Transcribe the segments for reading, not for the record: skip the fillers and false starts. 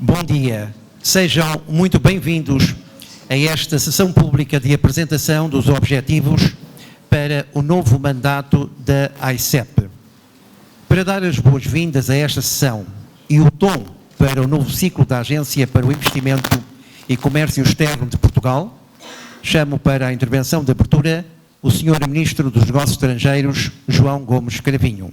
Bom dia. Sejam muito bem-vindos a esta sessão pública de apresentação dos objetivos para o novo mandato da AICEP. Para dar as boas-vindas a esta sessão e o tom para o novo ciclo da Agência para o Investimento e Comércio Externo de Portugal, chamo para a intervenção de abertura o Sr. Ministro dos Negócios Estrangeiros, João Gomes Cravinho.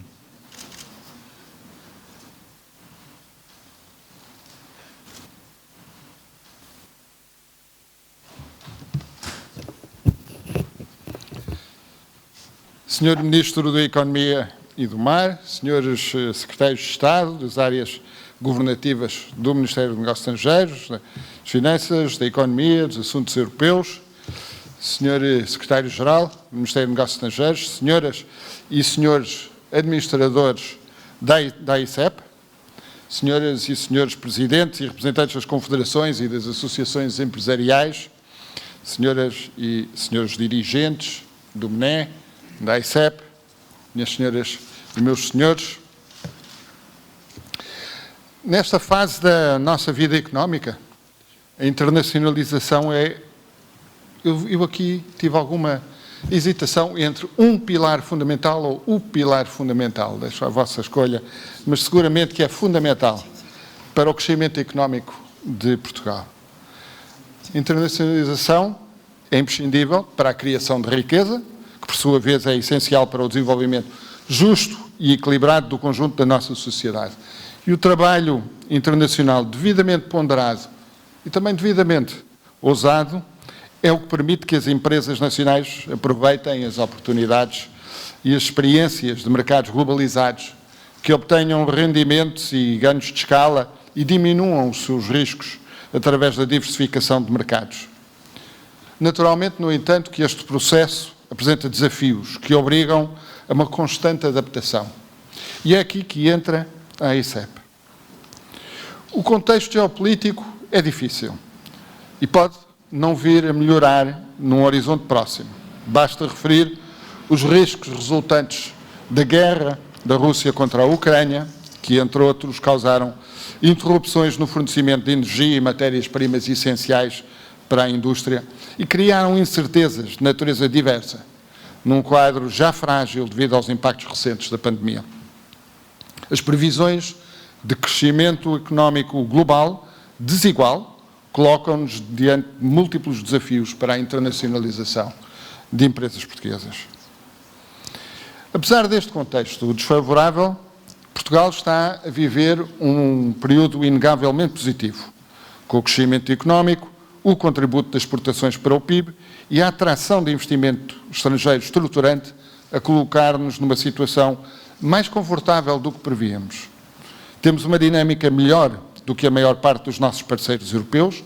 Senhor Ministro da Economia e do Mar, senhores Secretários de Estado das áreas governativas do Ministério dos Negócios Estrangeiros, das Finanças, da Economia, dos Assuntos Europeus, senhor Secretário-Geral do Ministério dos Negócios Estrangeiros, senhoras e senhores administradores da AICEP, senhoras e senhores presidentes e representantes das confederações e das associações empresariais, senhoras e senhores dirigentes do MNE, da AICEP, minhas senhoras e meus senhores. Nesta fase da nossa vida económica, a internacionalização é... Eu aqui tive alguma hesitação entre um pilar fundamental ou o pilar fundamental, deixo a vossa escolha, mas seguramente que é fundamental para o crescimento económico de Portugal. A internacionalização é imprescindível para a criação de riqueza, que por sua vez é essencial para o desenvolvimento justo e equilibrado do conjunto da nossa sociedade. E o trabalho internacional devidamente ponderado e também devidamente ousado é o que permite que as empresas nacionais aproveitem as oportunidades e as experiências de mercados globalizados, que obtenham rendimentos e ganhos de escala e diminuam os seus riscos através da diversificação de mercados. Naturalmente, no entanto, que este processo apresenta desafios que obrigam a uma constante adaptação. E é aqui que entra a AICEP. O contexto geopolítico é difícil e pode não vir a melhorar num horizonte próximo. Basta referir os riscos resultantes da guerra da Rússia contra a Ucrânia, que, entre outros, causaram interrupções no fornecimento de energia e matérias-primas essenciais para a indústria e criaram incertezas de natureza diversa, num quadro já frágil devido aos impactos recentes da pandemia. As previsões de crescimento económico global desigual colocam-nos diante de múltiplos desafios para a internacionalização de empresas portuguesas. Apesar deste contexto desfavorável, Portugal está a viver um período inegavelmente positivo, com o crescimento económico, o contributo das exportações para o PIB e a atração de investimento estrangeiro estruturante a colocar-nos numa situação mais confortável do que prevíamos. Temos uma dinâmica melhor do que a maior parte dos nossos parceiros europeus,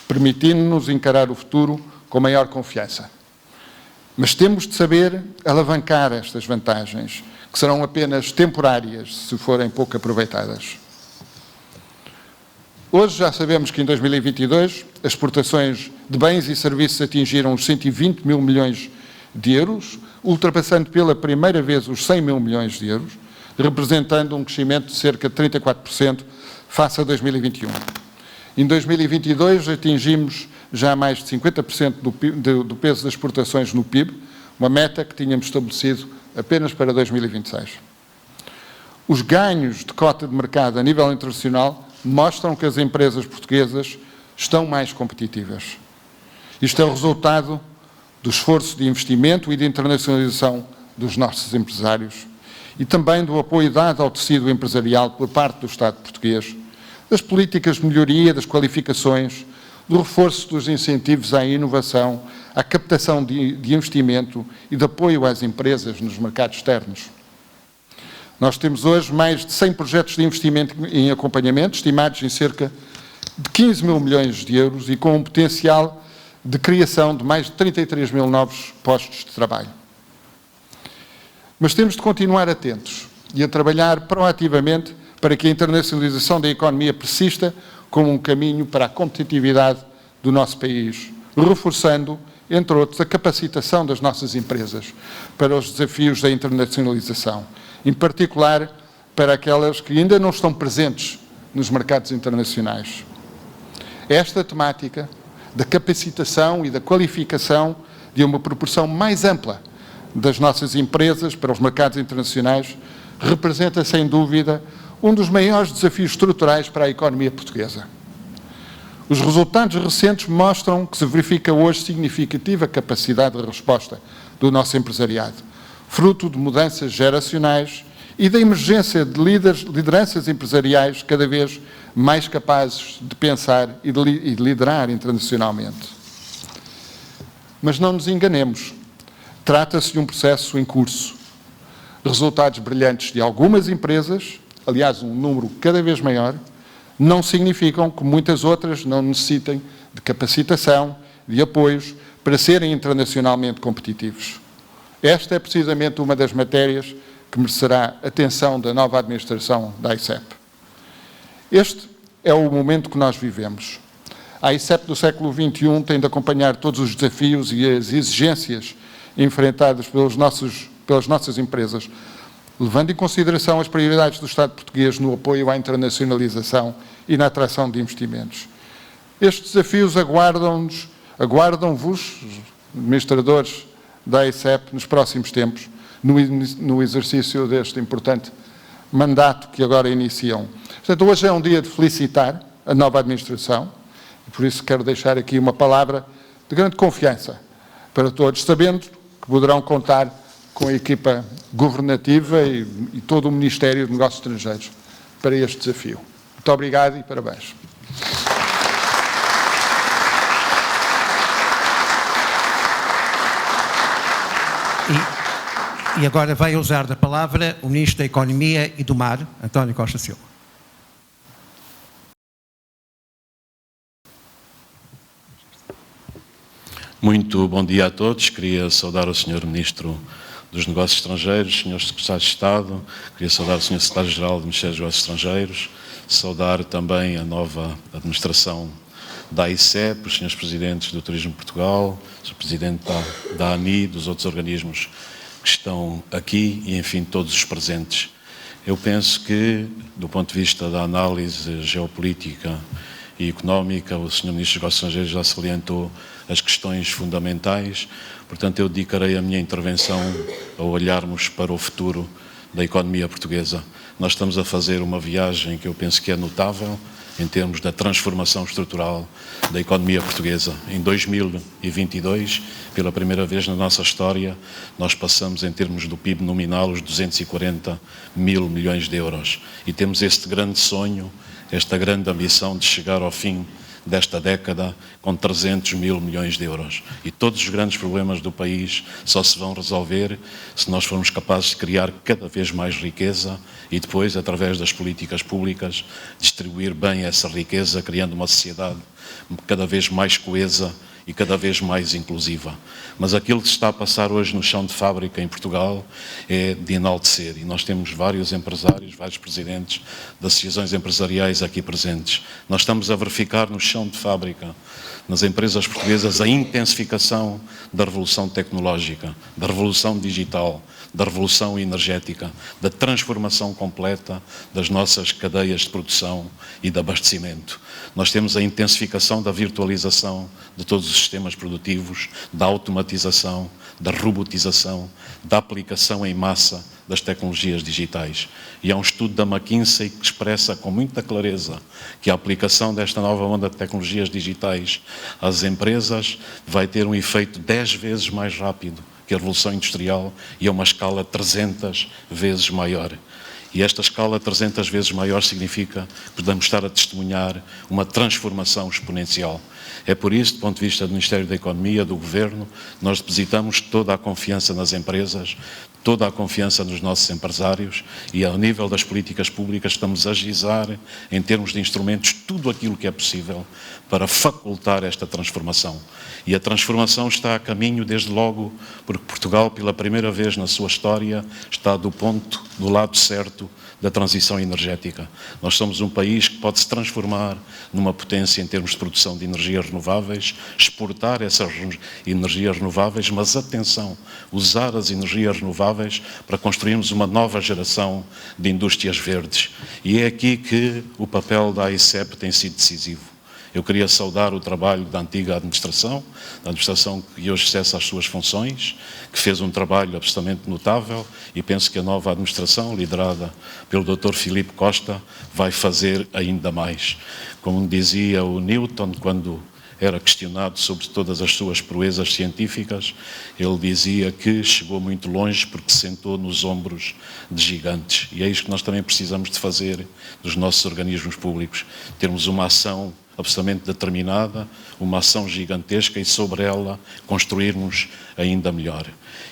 permitindo-nos encarar o futuro com maior confiança. Mas temos de saber alavancar estas vantagens, que serão apenas temporárias se forem pouco aproveitadas. Hoje já sabemos que em 2022 as exportações de bens e serviços atingiram os 120 mil milhões de euros, ultrapassando pela primeira vez os 100 mil milhões de euros, representando um crescimento de cerca de 34% face a 2021. Em 2022 atingimos já mais de 50% do peso das exportações no PIB, uma meta que tínhamos estabelecido apenas para 2026. Os ganhos de cota de mercado a nível internacional mostram que as empresas portuguesas estão mais competitivas. Isto é o resultado do esforço de investimento e de internacionalização dos nossos empresários e também do apoio dado ao tecido empresarial por parte do Estado português, das políticas de melhoria das qualificações, do reforço dos incentivos à inovação, à captação de investimento e de apoio às empresas nos mercados externos. Nós temos hoje mais de 100 projetos de investimento em acompanhamento, estimados em cerca de 15 mil milhões de euros e com um potencial de criação de mais de 33 mil novos postos de trabalho. Mas temos de continuar atentos e a trabalhar proativamente para que a internacionalização da economia persista como um caminho para a competitividade do nosso país, reforçando, entre outros, a capacitação das nossas empresas para os desafios da internacionalização, em particular para aquelas que ainda não estão presentes nos mercados internacionais. Esta temática da capacitação e da qualificação de uma proporção mais ampla das nossas empresas para os mercados internacionais representa, sem dúvida, um dos maiores desafios estruturais para a economia portuguesa. Os resultados recentes mostram que se verifica hoje significativa capacidade de resposta do nosso empresariado, fruto de mudanças geracionais e da emergência de lideranças empresariais cada vez mais capazes de pensar e de liderar internacionalmente. Mas não nos enganemos, trata-se de um processo em curso. Resultados brilhantes de algumas empresas, aliás, um número cada vez maior, não significam que muitas outras não necessitem de capacitação, de apoios, para serem internacionalmente competitivos. Esta é precisamente uma das matérias que merecerá atenção da nova administração da AICEP. Este é o momento que nós vivemos. A AICEP do século XXI tem de acompanhar todos os desafios e as exigências enfrentadas pelas nossas empresas, levando em consideração as prioridades do Estado português no apoio à internacionalização e na atração de investimentos. Estes desafios aguardam-vos, administradores da AICEP, nos próximos tempos, no exercício deste importante mandato que agora iniciam. Portanto, hoje é um dia de felicitar a nova administração, e por isso quero deixar aqui uma palavra de grande confiança para todos, sabendo que poderão contar com a equipa governativa e todo o Ministério de Negócios Estrangeiros para este desafio. Muito obrigado e parabéns. E agora vai usar da palavra o Ministro da Economia e do Mar, António Costa Silva. Muito bom dia a todos. Queria saudar o Sr. Ministro dos Negócios Estrangeiros, Sr. Secretário de Estado, queria saudar o Sr. Secretário-Geral do Ministério dos Negócios Estrangeiros, saudar também a nova administração da AICEP, os Srs. Presidentes do Turismo de Portugal, o Sr. Presidente da ANI, dos outros organismos que estão aqui e, enfim, todos os presentes. Eu penso que, do ponto de vista da análise geopolítica e económica, o Sr. Ministro dos Negócios Estrangeiros já salientou as questões fundamentais, portanto eu dedicarei a minha intervenção a olharmos para o futuro da economia portuguesa. Nós estamos a fazer uma viagem que eu penso que é notável em termos da transformação estrutural da economia portuguesa. Em 2022, pela primeira vez na nossa história, nós passamos em termos do PIB nominal os 240 mil milhões de euros e temos este grande sonho, esta grande ambição de chegar ao fim desta década com 300 mil milhões de euros. E todos os grandes problemas do país só se vão resolver se nós formos capazes de criar cada vez mais riqueza e depois, através das políticas públicas, distribuir bem essa riqueza, criando uma sociedade cada vez mais coesa e cada vez mais inclusiva. Mas aquilo que se está a passar hoje no chão de fábrica em Portugal é de enaltecer, e nós temos vários empresários, vários presidentes de associações empresariais aqui presentes. Nós estamos a verificar no chão de fábrica, nas empresas portuguesas, a intensificação da revolução tecnológica, da revolução digital, da revolução energética, da transformação completa das nossas cadeias de produção e de abastecimento. Nós temos a intensificação da virtualização de todos os sistemas produtivos, da automatização, da robotização, da aplicação em massa das tecnologias digitais. E há um estudo da McKinsey que expressa com muita clareza que a aplicação desta nova onda de tecnologias digitais às empresas vai ter um efeito 10 vezes mais rápido que a Revolução Industrial e a uma escala 300 vezes maior. E esta escala 300 vezes maior significa que podemos estar a testemunhar uma transformação exponencial. É por isso, do ponto de vista do Ministério da Economia, do Governo, nós depositamos toda a confiança nas empresas, toda a confiança nos nossos empresários e, ao nível das políticas públicas, estamos a agilizar, em termos de instrumentos, tudo aquilo que é possível para facultar esta transformação. E a transformação está a caminho, desde logo, porque Portugal, pela primeira vez na sua história, está do lado certo projeto da transição energética. Nós somos um país que pode se transformar numa potência em termos de produção de energias renováveis, exportar essas energias renováveis, mas atenção, usar as energias renováveis para construirmos uma nova geração de indústrias verdes. E é aqui que o papel da AICEP tem sido decisivo. Eu queria saudar o trabalho da antiga administração, da administração que hoje cessa as suas funções, que fez um trabalho absolutamente notável, e penso que a nova administração, liderada pelo Dr. Filipe Costa, vai fazer ainda mais. Como dizia o Newton, quando era questionado sobre todas as suas proezas científicas, ele dizia que chegou muito longe porque se sentou nos ombros de gigantes. E é isto que nós também precisamos de fazer dos nossos organismos públicos, termos uma ação absolutamente determinada, uma ação gigantesca e sobre ela construirmos ainda melhor.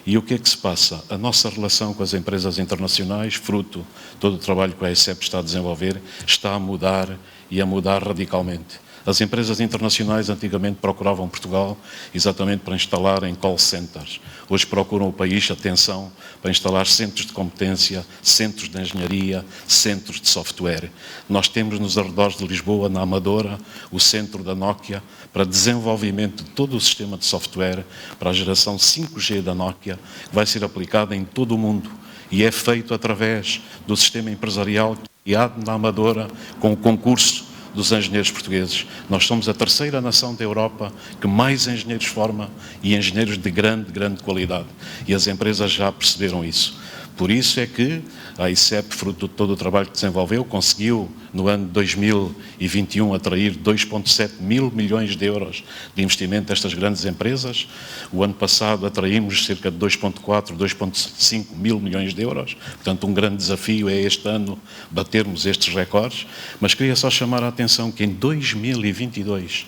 E o que é que se passa? A nossa relação com as empresas internacionais, fruto de todo o trabalho que a AICEP está a desenvolver, está a mudar e a mudar radicalmente. As empresas internacionais antigamente procuravam Portugal exatamente para instalarem call centers. Hoje procuram o país, atenção, para instalar centros de competência, centros de engenharia, centros de software. Nós temos nos arredores de Lisboa, na Amadora, o centro da Nokia para desenvolvimento de todo o sistema de software para a geração 5G da Nokia, que vai ser aplicada em todo o mundo. E é feito através do sistema empresarial criado na Amadora com o concurso dos engenheiros portugueses. Nós somos a terceira nação da Europa que mais engenheiros forma e engenheiros de grande qualidade. E as empresas já perceberam isso. Por isso é que a AICEP, fruto de todo o trabalho que desenvolveu, conseguiu, no ano de 2021, atrair 2,7 mil milhões de euros de investimento destas grandes empresas. O ano passado atraímos cerca de 2,4, 2,5 mil milhões de euros. Portanto, um grande desafio é este ano batermos estes recordes. Mas queria só chamar a atenção que em 2022,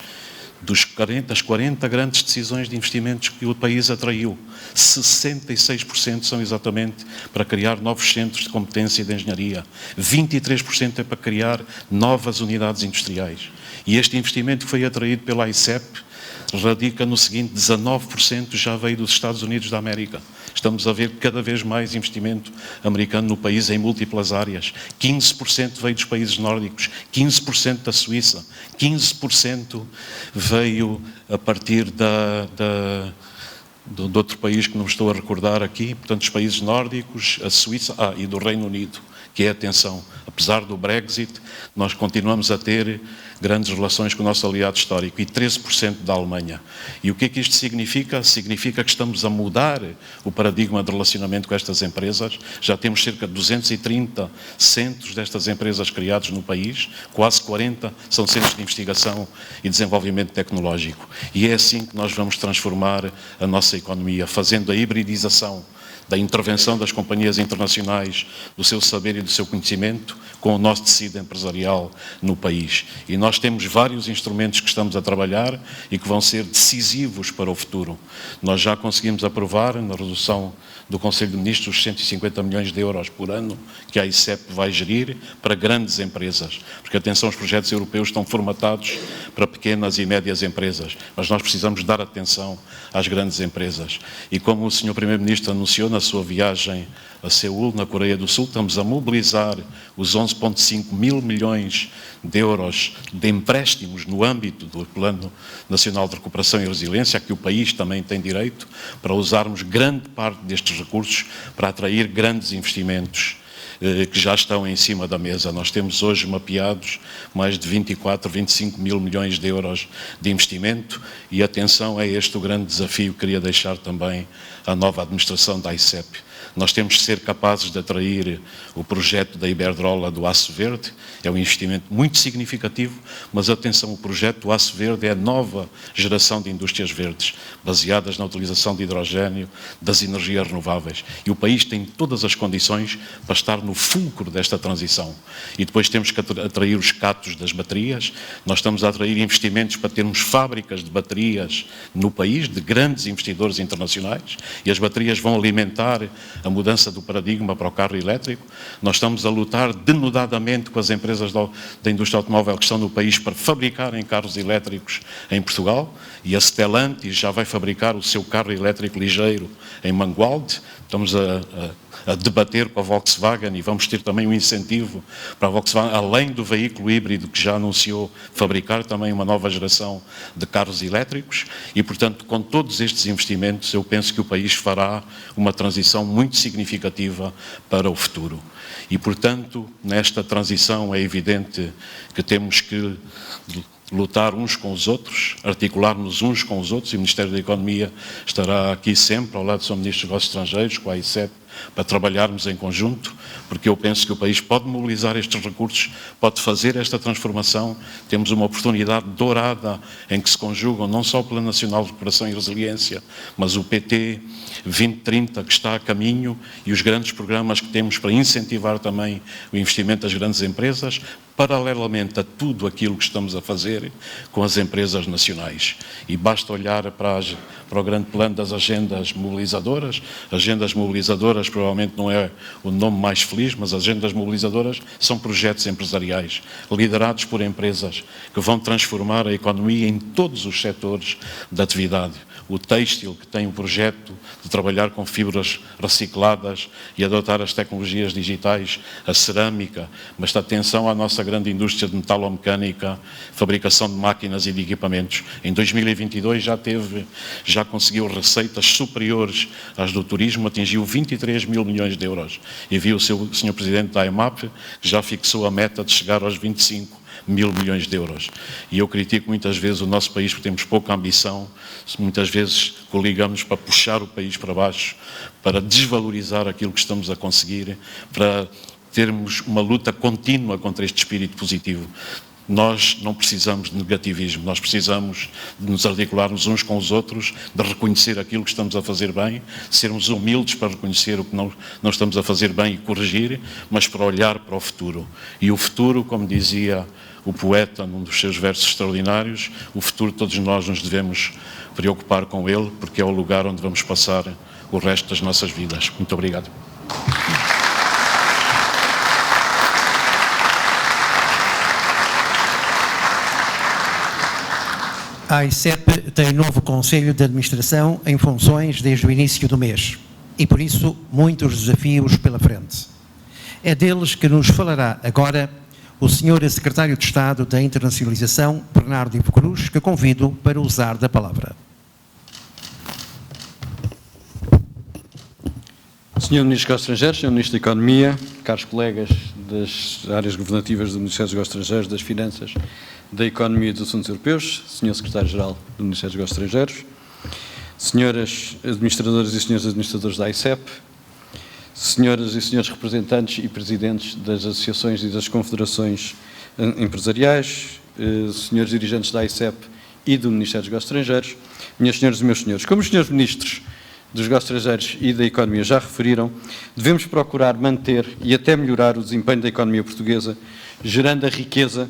das 40 grandes decisões de investimentos que o país atraiu, 66% são exatamente para criar novos centros de competência e de engenharia, 23% é para criar novas unidades industriais. E este investimento que foi atraído pela AICEP radica no seguinte: 19% já veio dos Estados Unidos da América. Estamos a ver cada vez mais investimento americano no país em múltiplas áreas. 15% veio dos países nórdicos, 15% da Suíça, 15% veio a partir de outro país que não estou a recordar aqui, portanto, os países nórdicos, a Suíça e do Reino Unido, que é, atenção, apesar do Brexit, nós continuamos a ter grandes relações com o nosso aliado histórico, e 13% da Alemanha. E o que é que isto significa? Significa que estamos a mudar o paradigma de relacionamento com estas empresas. Já temos cerca de 230 centros destas empresas criados no país, quase 40 são centros de investigação e desenvolvimento tecnológico. E é assim que nós vamos transformar a nossa economia, fazendo a hibridização da intervenção das companhias internacionais, do seu saber e do seu conhecimento, com o nosso tecido empresarial no país. E nós temos vários instrumentos que estamos a trabalhar e que vão ser decisivos para o futuro. Nós já conseguimos aprovar, na resolução do Conselho de Ministros, os 150 milhões de euros por ano que a AICEP vai gerir para grandes empresas. Porque, atenção, os projetos europeus estão formatados para pequenas e médias empresas, mas nós precisamos dar atenção às grandes empresas. E como o Sr. Primeiro-Ministro anunciou na sua viagem a Seul, na Coreia do Sul, estamos a mobilizar os 11,5 mil milhões de euros de empréstimos no âmbito do Plano Nacional de Recuperação e Resiliência, a que o país também tem direito, para usarmos grande parte destes recursos para atrair grandes investimentos que já estão em cima da mesa. Nós temos hoje mapeados mais de 24, 25 mil milhões de euros de investimento, e atenção, é este o grande desafio que queria deixar também à nova administração da AICEP. Nós temos de ser capazes de atrair o projeto da Iberdrola do Aço Verde. É um investimento muito significativo, mas atenção, o projeto do Aço Verde é a nova geração de indústrias verdes, baseadas na utilização de hidrogênio, das energias renováveis. E o país tem todas as condições para estar no fulcro desta transição. E depois temos que atrair os catos das baterias. Nós estamos a atrair investimentos para termos fábricas de baterias no país, de grandes investidores internacionais, e as baterias vão alimentar a mudança do paradigma para o carro elétrico. Nós estamos a lutar denodadamente com as empresas da indústria automóvel que estão no país para fabricarem carros elétricos em Portugal, e a Stellantis já vai fabricar o seu carro elétrico ligeiro em Mangualde. Estamos a debater com a Volkswagen e vamos ter também um incentivo para a Volkswagen, além do veículo híbrido que já anunciou fabricar também uma nova geração de carros elétricos, e portanto com todos estes investimentos eu penso que o país fará uma transição muito significativa para o futuro. E portanto nesta transição é evidente que temos que lutar uns com os outros, articular-nos uns com os outros, e o Ministério da Economia estará aqui sempre ao lado do Sr. Ministro dos Negócios Estrangeiros, com a AICEP, para trabalharmos em conjunto, porque eu penso que o país pode mobilizar estes recursos, pode fazer esta transformação. Temos uma oportunidade dourada em que se conjugam não só o Plano Nacional de Recuperação e Resiliência, mas o PT 2030 que está a caminho, e os grandes programas que temos para incentivar também o investimento das grandes empresas, paralelamente a tudo aquilo que estamos a fazer com as empresas nacionais. E basta olhar para o grande plano das agendas mobilizadoras. Agendas mobilizadoras provavelmente não é o nome mais feliz, mas agendas mobilizadoras são projetos empresariais, liderados por empresas que vão transformar a economia em todos os setores da atividade. O têxtil, que tem um projeto de trabalhar com fibras recicladas e adotar as tecnologias digitais, a cerâmica, mas atenção à nossa grande indústria de metalomecânica, fabricação de máquinas e de equipamentos. Em 2022 já conseguiu receitas superiores às do turismo, atingiu 23 mil milhões de euros. E viu o Sr. Presidente da AEMAP, que já fixou a meta de chegar aos 25 mil milhões de euros. E eu critico muitas vezes o nosso país porque temos pouca ambição, muitas vezes coligamos para puxar o país para baixo, para desvalorizar aquilo que estamos a conseguir, para termos uma luta contínua contra este espírito positivo. Nós não precisamos de negativismo, nós precisamos de nos articularmos uns com os outros, de reconhecer aquilo que estamos a fazer bem, sermos humildes para reconhecer o que não estamos a fazer bem e corrigir, mas para olhar para o futuro. E o futuro, como dizia o poeta num dos seus versos extraordinários, o futuro todos nós nos devemos preocupar com ele, porque é o lugar onde vamos passar o resto das nossas vidas. Muito obrigado. A AICEP tem novo Conselho de Administração em funções desde o início do mês e, por isso, muitos desafios pela frente. É deles que nos falará agora o Sr. Secretário de Estado da Internacionalização, Bernardo Ivo Cruz, que convido para usar da palavra. Sr. Ministro dos Negócios Estrangeiros, Sr. Ministro da Economia, caros colegas das áreas governativas do Ministério dos Negócios Estrangeiros, das Finanças, da Economia e dos Assuntos Europeus, Sr. Secretário-Geral do Ministério dos Negócios Estrangeiros, Senhoras Administradoras e Senhores Administradores da AICEP, Senhoras e Senhores Representantes e Presidentes das Associações e das Confederações Empresariais, Senhores Dirigentes da AICEP e do Ministério dos Negócios Estrangeiros, Minhas Senhoras e Meus Senhores, como os Senhores Ministros dos Negócios Estrangeiros e da Economia já referiram, devemos procurar manter e até melhorar o desempenho da economia portuguesa, gerando a riqueza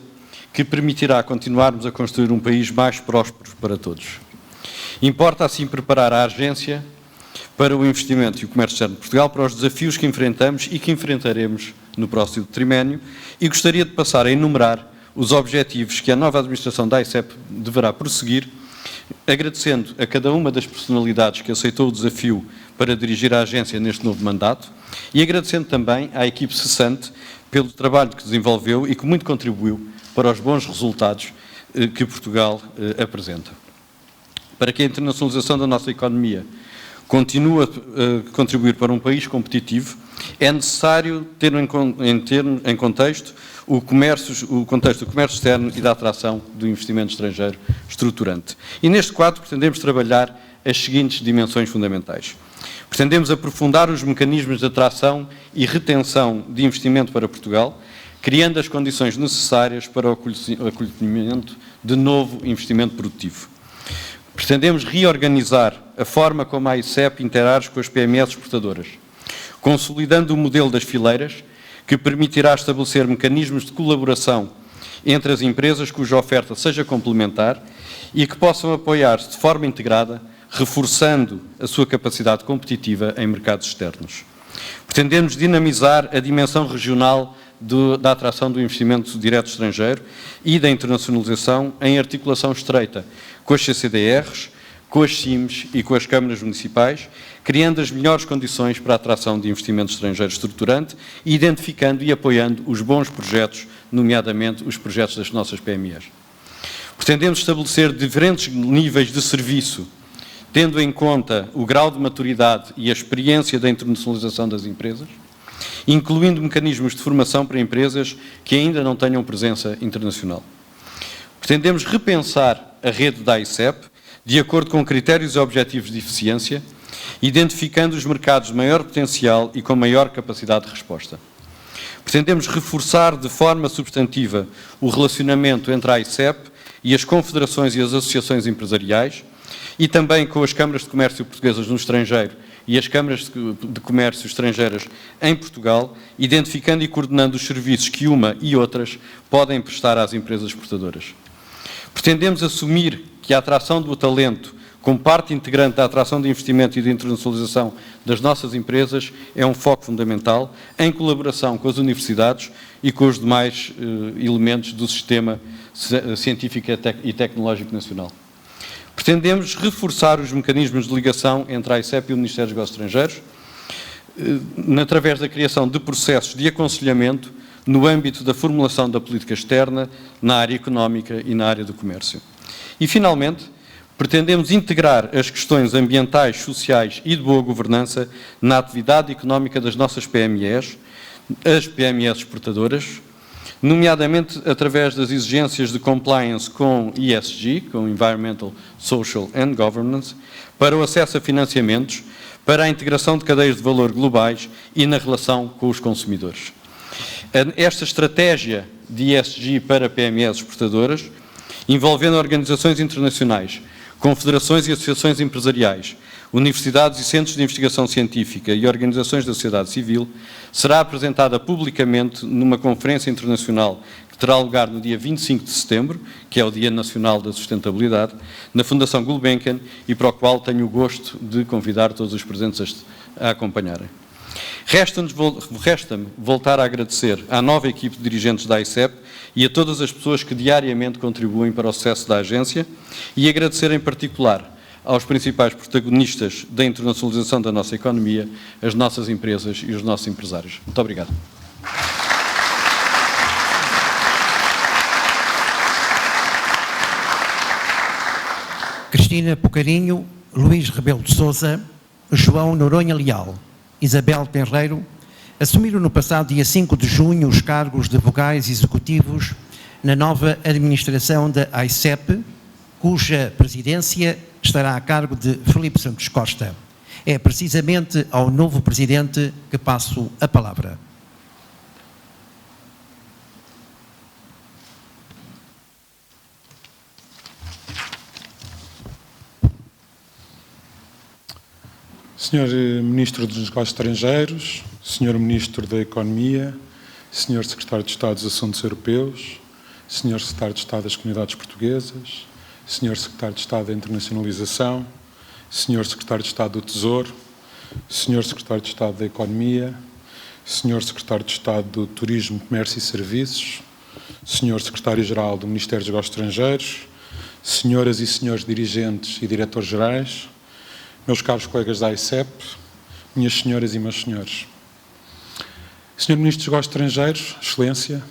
que permitirá continuarmos a construir um país mais próspero para todos. Importa, assim, preparar a agência para o investimento e o comércio externo de Portugal para os desafios que enfrentamos e que enfrentaremos no próximo triménio, e gostaria de passar a enumerar os objetivos que a nova administração da AICEP deverá prosseguir, agradecendo a cada uma das personalidades que aceitou o desafio para dirigir a agência neste novo mandato e agradecendo também à equipe cessante pelo trabalho que desenvolveu e que muito contribuiu para os bons resultados que Portugal apresenta. Para que a internacionalização da nossa economia continue a contribuir para um país competitivo, é necessário ter em contexto o contexto do comércio externo e da atração do investimento estrangeiro estruturante. E neste quadro pretendemos trabalhar as seguintes dimensões fundamentais. Pretendemos aprofundar os mecanismos de atração e retenção de investimento para Portugal, criando as condições necessárias para o acolhimento de novo investimento produtivo. Pretendemos reorganizar a forma como a AICEP interage com as PMEs exportadoras, consolidando o modelo das fileiras, que permitirá estabelecer mecanismos de colaboração entre as empresas cuja oferta seja complementar e que possam apoiar-se de forma integrada, reforçando a sua capacidade competitiva em mercados externos. Pretendemos dinamizar a dimensão regional da atração do investimento direto estrangeiro e da internacionalização em articulação estreita com as CCDRs, com as CIMs e com as câmaras municipais, criando as melhores condições para a atração de investimento estrangeiro estruturante e identificando e apoiando os bons projetos, nomeadamente os projetos das nossas PMEs. Pretendemos estabelecer diferentes níveis de serviço, tendo em conta o grau de maturidade e a experiência da internacionalização das empresas, incluindo mecanismos de formação para empresas que ainda não tenham presença internacional. Pretendemos repensar a rede da AICEP, de acordo com critérios e objetivos de eficiência, identificando os mercados de maior potencial e com maior capacidade de resposta. Pretendemos reforçar de forma substantiva o relacionamento entre a AICEP e as confederações e as associações empresariais, e também com as câmaras de comércio portuguesas no estrangeiro e as câmaras de comércio estrangeiras em Portugal, identificando e coordenando os serviços que uma e outras podem prestar às empresas exportadoras. Pretendemos assumir que a atração do talento, como parte integrante da atração de investimento e de internacionalização das nossas empresas, é um foco fundamental, em colaboração com as universidades e com os demais elementos do sistema científico e tecnológico nacional. Pretendemos reforçar os mecanismos de ligação entre a AICEP e o Ministério dos Negócios Estrangeiros, através da criação de processos de aconselhamento no âmbito da formulação da política externa, na área económica e na área do comércio. E, finalmente, pretendemos integrar as questões ambientais, sociais e de boa governança na atividade económica das nossas PMEs, as PMEs exportadoras, nomeadamente através das exigências de compliance com ESG, com Environmental, Social and Governance, para o acesso a financiamentos, para a integração de cadeias de valor globais e na relação com os consumidores. Esta estratégia de ESG para PMEs exportadoras, envolvendo organizações internacionais, confederações e associações empresariais, universidades e centros de investigação científica e organizações da sociedade civil, será apresentada publicamente numa conferência internacional que terá lugar no dia 25 de setembro, que é o Dia Nacional da Sustentabilidade, na Fundação Gulbenkian, e para o qual tenho o gosto de convidar todos os presentes a acompanharem. Resta-me voltar a agradecer à nova equipe de dirigentes da AICEP e a todas as pessoas que diariamente contribuem para o sucesso da agência, e agradecer em particular aos principais protagonistas da internacionalização da nossa economia, as nossas empresas e os nossos empresários. Muito obrigado. Cristina Pocarinho, Luís Rebelo de Sousa, João Noronha Leal, Isabel Tenreiro, assumiram no passado dia 5 de junho os cargos de vogais executivos na nova administração da AICEP, cuja presidência estará a cargo de Filipe Santos Costa. É precisamente ao novo presidente que passo a palavra. Senhor Ministro dos Negócios Estrangeiros, Senhor Ministro da Economia, Senhor Secretário de Estado dos Assuntos Europeus, Senhor Secretário de Estado das Comunidades Portuguesas, Senhor Secretário de Estado da Internacionalização, Senhor Secretário de Estado do Tesouro, Senhor Secretário de Estado da Economia, Senhor Secretário de Estado do Turismo, Comércio e Serviços, Senhor Secretário-Geral do Ministério dos Negócios Estrangeiros, Senhoras e Senhores Dirigentes e Diretores-Gerais, meus caros colegas da AICEP, minhas senhoras e meus senhores. Senhor Ministro dos Negócios Estrangeiros, Excelência,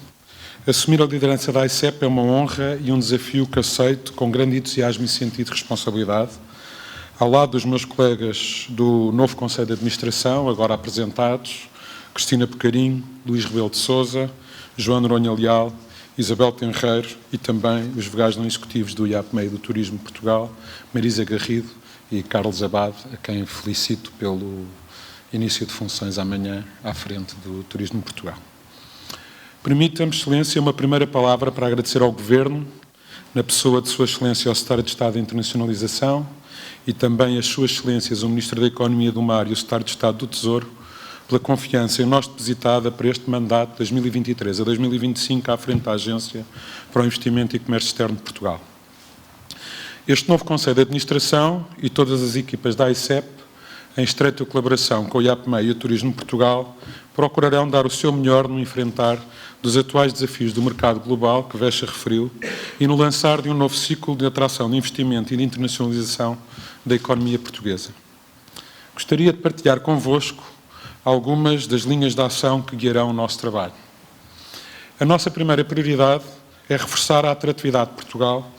assumir a liderança da AICEP é uma honra e um desafio que aceito com grande entusiasmo e sentido de responsabilidade, ao lado dos meus colegas do novo Conselho de Administração, agora apresentados, Cristina Pocarinho, Luís Rebelo de Sousa, João Noronha Leal, Isabel Tenreiro e também os vogais não executivos do IAPMEI do Turismo de Portugal, Marisa Garrido e Carlos Abad, a quem felicito pelo início de funções amanhã à frente do Turismo de Portugal. Permita-me, Excelência, uma primeira palavra para agradecer ao Governo, na pessoa de Sua Excelência o Secretário de Estado da Internacionalização e também as Suas Excelências o Ministro da Economia do Mar e o Secretário de Estado do Tesouro, pela confiança em nós depositada para este mandato de 2023 a 2025 à frente da Agência para o Investimento e Comércio Externo de Portugal. Este novo Conselho de Administração e todas as equipas da AICEP em estreita colaboração com o IAPMEI e o Turismo de Portugal, procurarão dar o seu melhor no enfrentar dos atuais desafios do mercado global, que Vecha referiu, e no lançar de um novo ciclo de atração de investimento e de internacionalização da economia portuguesa. Gostaria de partilhar convosco algumas das linhas de ação que guiarão o nosso trabalho. A nossa primeira prioridade é reforçar a atratividade de Portugal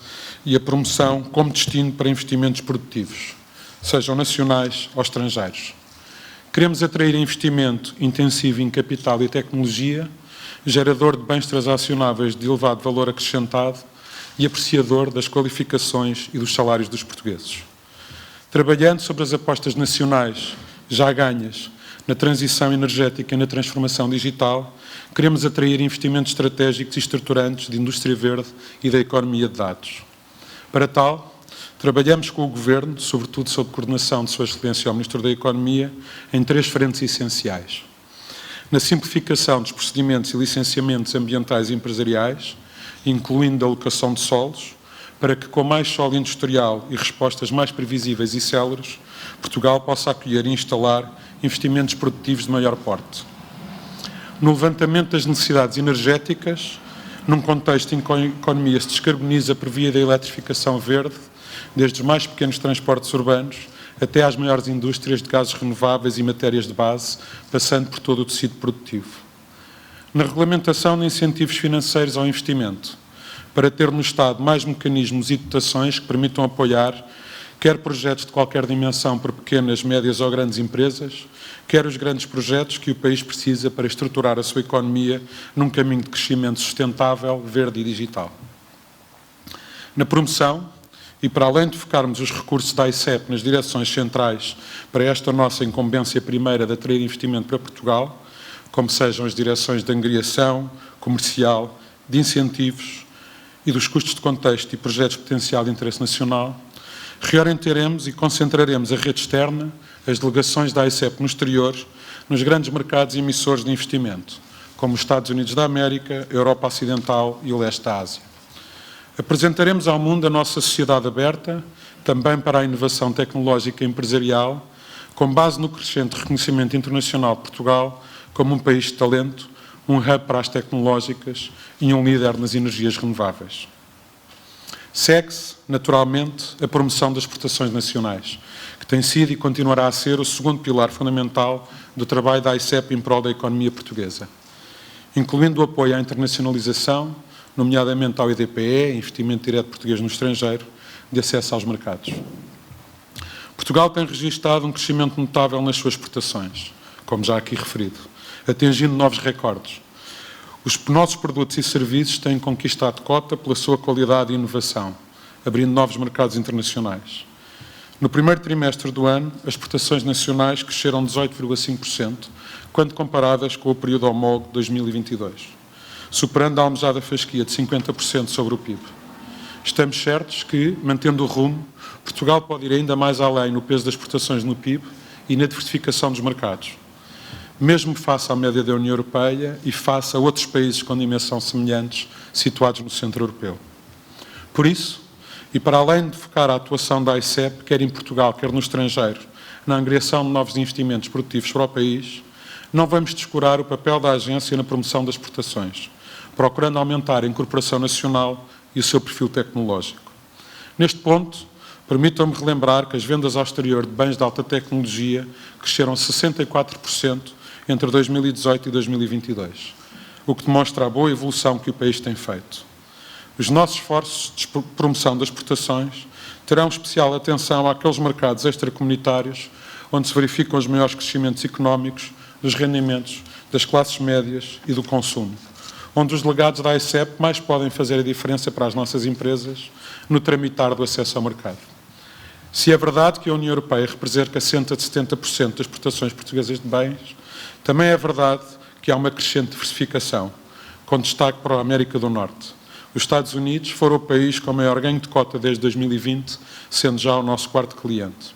e a promoção como destino para investimentos produtivos, sejam nacionais ou estrangeiros. Queremos atrair investimento intensivo em capital e tecnologia, gerador de bens transacionáveis de elevado valor acrescentado e apreciador das qualificações e dos salários dos portugueses. Trabalhando sobre as apostas nacionais já ganhas na transição energética e na transformação digital, queremos atrair investimentos estratégicos e estruturantes de indústria verde e da economia de dados. Para tal, trabalhamos com o Governo, sobretudo sob coordenação de Sua Excelência o Ministro da Economia, em 3 frentes essenciais. Na simplificação dos procedimentos e licenciamentos ambientais e empresariais, incluindo a alocação de solos, para que, com mais solo industrial e respostas mais previsíveis e céleres, Portugal possa acolher e instalar investimentos produtivos de maior porte. No levantamento das necessidades energéticas, num contexto em que a economia se descarboniza por via da eletrificação verde, desde os mais pequenos transportes urbanos até às maiores indústrias de gases renováveis e matérias de base, passando por todo o tecido produtivo. Na regulamentação de incentivos financeiros ao investimento, para ter no Estado mais mecanismos e dotações que permitam apoiar quer projetos de qualquer dimensão por pequenas, médias ou grandes empresas, quer os grandes projetos que o país precisa para estruturar a sua economia num caminho de crescimento sustentável, verde e digital. Na promoção, e para além de focarmos os recursos da ICEP nas direções centrais para esta nossa incumbência primeira de atrair investimento para Portugal, como sejam as direções de angriação, comercial, de incentivos e dos custos de contexto e projetos de potencial de interesse nacional, reorientaremos e concentraremos a rede externa, as delegações da ICEP no exterior, nos grandes mercados emissores de investimento, como os Estados Unidos da América, a Europa Ocidental e o leste da Ásia. Apresentaremos ao mundo a nossa sociedade aberta, também para a inovação tecnológica e empresarial, com base no crescente reconhecimento internacional de Portugal como um país de talento, um hub para as tecnológicas e um líder nas energias renováveis. Segue-se, naturalmente, a promoção das exportações nacionais, que tem sido e continuará a ser o segundo pilar fundamental do trabalho da ICEP em prol da economia portuguesa, incluindo o apoio à internacionalização, nomeadamente ao IDPE, Investimento Direto Português no Estrangeiro, de acesso aos mercados. Portugal tem registrado um crescimento notável nas suas exportações, como já aqui referido, atingindo novos recordes. Os nossos produtos e serviços têm conquistado cota pela sua qualidade e inovação, abrindo novos mercados internacionais. No primeiro trimestre do ano, as exportações nacionais cresceram 18,5%, quando comparadas com o período homólogo de 2022, superando a almejada fasquia de 50% sobre o PIB. Estamos certos que, mantendo o rumo, Portugal pode ir ainda mais além no peso das exportações no PIB e na diversificação dos mercados, mesmo face à média da União Europeia e face a outros países com dimensão semelhantes situados no centro europeu. Por isso, e para além de focar a atuação da ICEP, quer em Portugal, quer no estrangeiro, na angriação de novos investimentos produtivos para o país, não vamos descurar o papel da agência na promoção das exportações, procurando aumentar a incorporação nacional e o seu perfil tecnológico. Neste ponto, permitam-me relembrar que as vendas ao exterior de bens de alta tecnologia cresceram 64% entre 2018 e 2022, o que demonstra a boa evolução que o país tem feito. Os nossos esforços de promoção das exportações terão especial atenção àqueles mercados extracomunitários onde se verificam os maiores crescimentos económicos dos rendimentos das classes médias e do consumo, onde os delegados da ICEP mais podem fazer a diferença para as nossas empresas no tramitar do acesso ao mercado. Se é verdade que a União Europeia representa cerca de 70% das exportações portuguesas de bens, também é verdade que há uma crescente diversificação, com destaque para a América do Norte. Os Estados Unidos foram o país com o maior ganho de cota desde 2020, sendo já o nosso quarto cliente.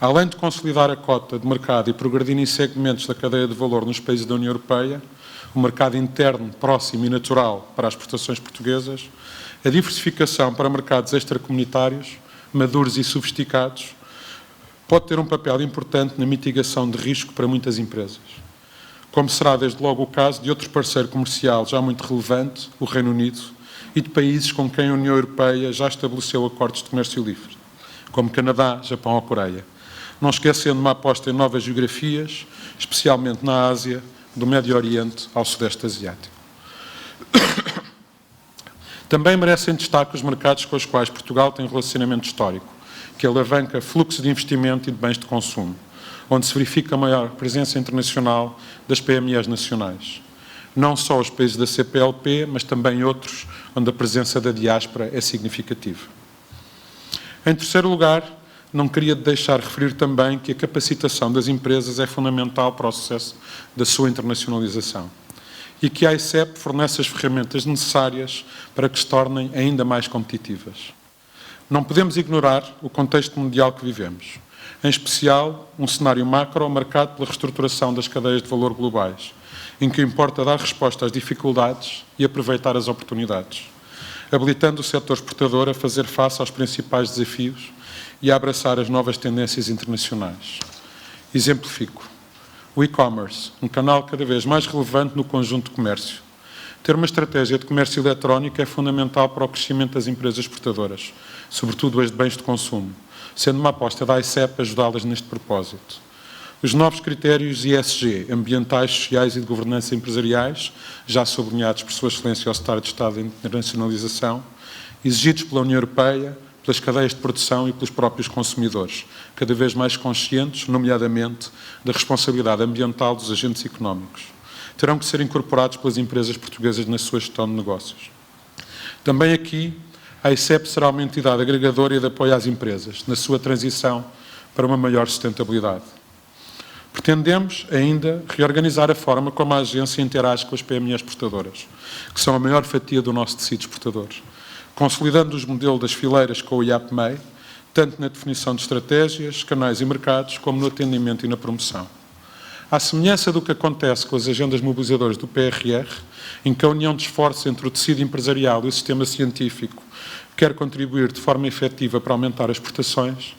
Além de consolidar a cota de mercado e progredir em segmentos da cadeia de valor nos países da União Europeia, o mercado interno, próximo e natural para as exportações portuguesas, a diversificação para mercados extracomunitários, maduros e sofisticados, pode ter um papel importante na mitigação de risco para muitas empresas, como será desde logo o caso de outro parceiro comercial já muito relevante, o Reino Unido, e de países com quem a União Europeia já estabeleceu acordos de comércio livre, como Canadá, Japão ou Coreia, não esquecendo uma aposta em novas geografias, especialmente na Ásia, do Médio Oriente ao Sudeste Asiático. Também merecem destaque os mercados com os quais Portugal tem um relacionamento histórico, que alavanca fluxo de investimento e de bens de consumo, onde se verifica a maior presença internacional das PMEs nacionais. Não só os países da CPLP, mas também outros, onde a presença da diáspora é significativa. Em terceiro lugar, não queria deixar de referir também que a capacitação das empresas é fundamental para o sucesso da sua internacionalização e que a AICEP fornece as ferramentas necessárias para que se tornem ainda mais competitivas. Não podemos ignorar o contexto mundial que vivemos, em especial um cenário macro marcado pela reestruturação das cadeias de valor globais, em que importa dar resposta às dificuldades e aproveitar as oportunidades, habilitando o setor exportador a fazer face aos principais desafios e a abraçar as novas tendências internacionais. Exemplifico. O e-commerce, um canal cada vez mais relevante no conjunto de comércio. Ter uma estratégia de comércio eletrónico é fundamental para o crescimento das empresas exportadoras, sobretudo as de bens de consumo, sendo uma aposta da AICEP ajudá-las neste propósito. Os novos critérios ESG, ambientais, sociais e de governança empresariais, já sublinhados por Sua Excelência ao Secretário de Estado de Internacionalização, exigidos pela União Europeia, pelas cadeias de produção e pelos próprios consumidores, cada vez mais conscientes, nomeadamente, da responsabilidade ambiental dos agentes económicos. Terão que ser incorporados pelas empresas portuguesas na sua gestão de negócios. Também aqui, a AICEP será uma entidade agregadora e de apoio às empresas, na sua transição para uma maior sustentabilidade. Pretendemos, ainda, reorganizar a forma como a agência interage com as PMEs exportadoras, que são a maior fatia do nosso tecido exportador, consolidando os modelos das fileiras com o IAPMEI, tanto na definição de estratégias, canais e mercados, como no atendimento e na promoção. À semelhança do que acontece com as agendas mobilizadoras do PRR, em que a união de esforços entre o tecido empresarial e o sistema científico quer contribuir de forma efetiva para aumentar as exportações,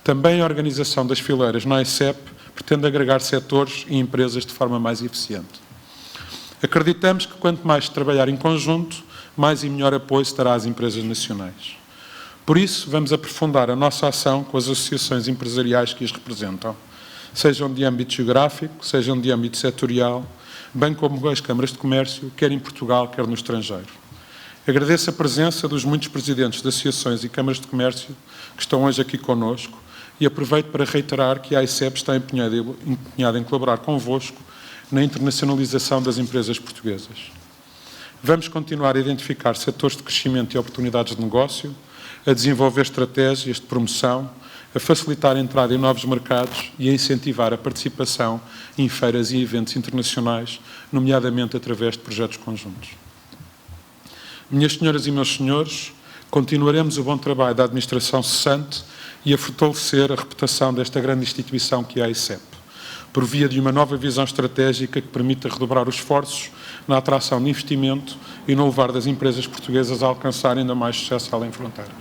também a organização das fileiras na AICEP pretende agregar setores e empresas de forma mais eficiente. Acreditamos que quanto mais se trabalhar em conjunto, mais e melhor apoio se dará às empresas nacionais. Por isso, vamos aprofundar a nossa ação com as associações empresariais que as representam, sejam de âmbito geográfico, sejam de âmbito setorial, bem como as câmaras de comércio, quer em Portugal, quer no estrangeiro. Agradeço a presença dos muitos presidentes de associações e câmaras de comércio que estão hoje aqui conosco e aproveito para reiterar que a AICEP está empenhada em colaborar convosco na internacionalização das empresas portuguesas. Vamos continuar a identificar setores de crescimento e oportunidades de negócio, a desenvolver estratégias de promoção, a facilitar a entrada em novos mercados e a incentivar a participação em feiras e eventos internacionais, nomeadamente através de projetos conjuntos. Minhas senhoras e meus senhores, continuaremos o bom trabalho da administração cessante e a fortalecer a reputação desta grande instituição que é a AICEP, por via de uma nova visão estratégica que permita redobrar os esforços na atração de investimento e no levar das empresas portuguesas a alcançar ainda mais sucesso além fronteiras.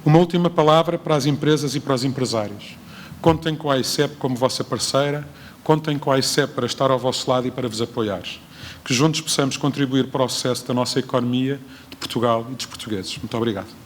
Uma última palavra para as empresas e para os empresários. Contem com a AICEP como vossa parceira, contem com a AICEP para estar ao vosso lado e para vos apoiar. Que juntos possamos contribuir para o sucesso da nossa economia, de Portugal e dos portugueses. Muito obrigado.